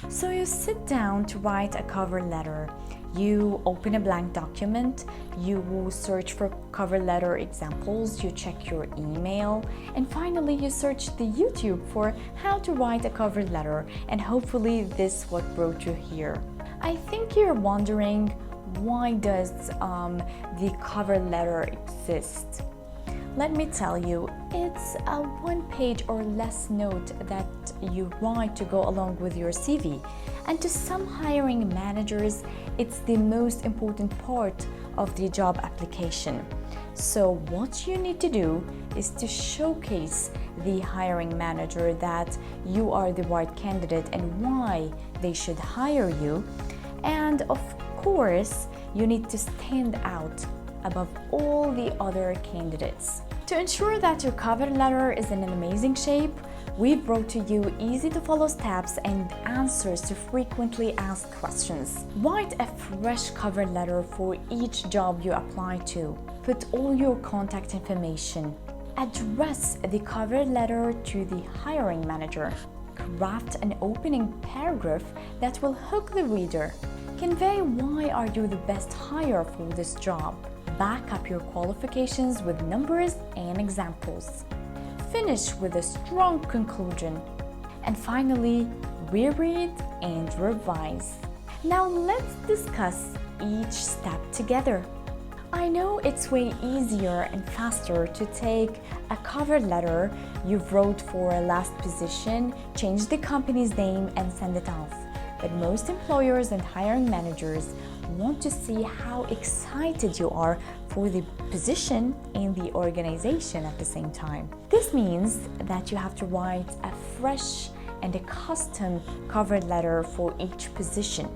So you sit down to write a cover letter. You open a blank document, you search for cover letter examples, you check your email, and finally you search the YouTube for how to write a cover letter, and hopefully this is what brought you here. I think you're wondering, why does the cover letter exist? Let me tell you, it's a one-page or less note that you write to go along with your CV. And to some hiring managers, it's the most important part of the job application. So what you need to do is to showcase the hiring manager that you are the right candidate and why they should hire you. And of course, you need to stand out above all the other candidates. To ensure that your cover letter is in an amazing shape, we've brought to you easy to follow steps and answers to frequently asked questions. Write a fresh cover letter for each job you apply to. Put all your contact information. Address the cover letter to the hiring manager. Craft an opening paragraph that will hook the reader. Convey why are you the best hire for this job. Back up your qualifications with numbers and examples. Finish with a strong conclusion. And finally, reread and revise. Now let's discuss each step together. I know it's way easier and faster to take a cover letter you wrote for a last position, change the company's name and send it off. But most employers and hiring managers want to see how excited you are for the position and the organization at the same time. This means that you have to write a fresh and a custom cover letter for each position.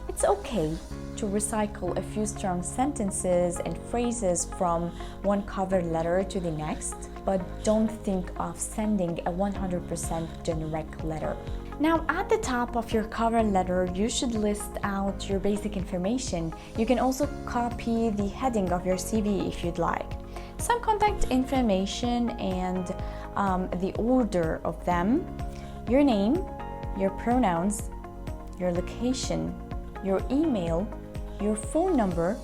It's okay to recycle a few strong sentences and phrases from one cover letter to the next, but don't think of sending a 100% generic letter. Now, at the top of your cover letter, you should list out your basic information. You can also copy the heading of your CV if you'd like. Some contact information and the order of them, your name, your pronouns, your location, your email, your phone number,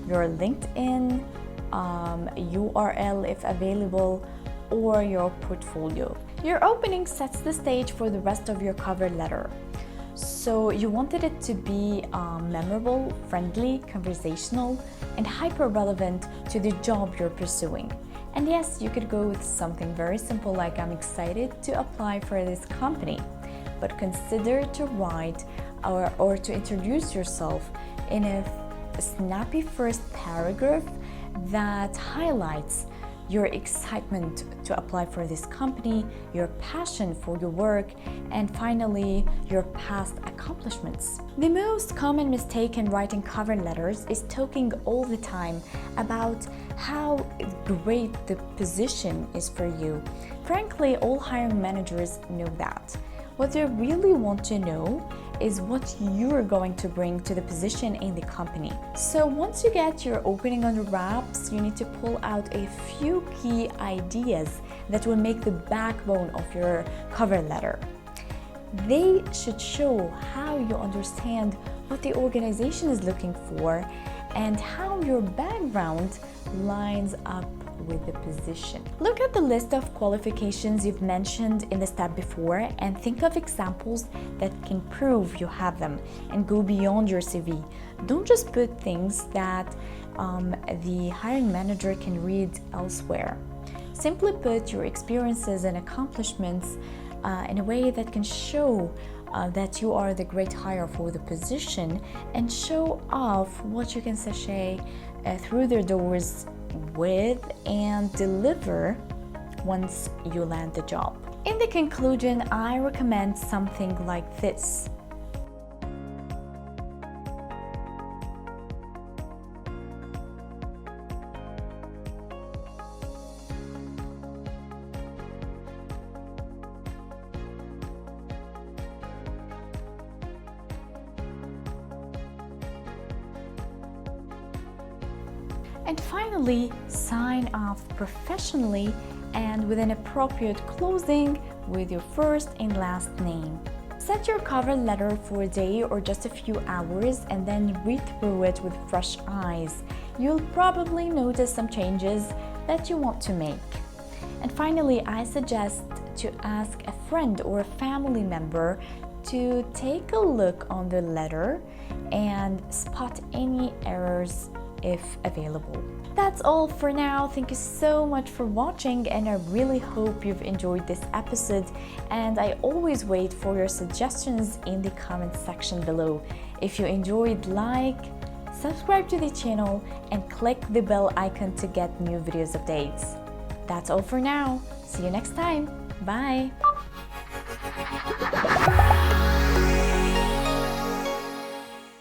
your LinkedIn, URL if available, or your portfolio. Your opening sets the stage for the rest of your cover letter. So you wanted it to be memorable, friendly, conversational, and hyper-relevant to the job you're pursuing. And yes, you could go with something very simple like I'm excited to apply for this company. But consider to write or to introduce yourself in a snappy first paragraph that highlights your excitement to apply for this company, your passion for your work, and finally, your past accomplishments. The most common mistake in writing cover letters is talking all the time about how great the position is for you. Frankly, all hiring managers know that. What they really want to know is what you're going to bring to the position in the company. So once you get your opening under wraps, you need to pull out a few key ideas that will make the backbone of your cover letter. They should show how you understand what the organization is looking for and how your background lines up with the position. Look at the list of qualifications you've mentioned in the step before and think of examples that can prove you have them and go beyond your CV. Don't just put things that the hiring manager can read elsewhere. Simply put your experiences and accomplishments in a way that can show that you are the great hire for the position and show off what you can sashay through their doors with and deliver once you land the job. In the conclusion, I recommend something like this. And finally, sign off professionally and with an appropriate closing with your first and last name. Set your cover letter for a day or just a few hours and then read through it with fresh eyes. You'll probably notice some changes that you want to make. And finally, I suggest to ask a friend or a family member to take a look on the letter and spot any errors if available. That's all for now. Thank you so much for watching, and I really hope you've enjoyed this episode, and I always wait for your suggestions in the comment section below. If you enjoyed, subscribe to the channel and click the bell icon to get new videos updates. That's all for now. See you next time. Bye.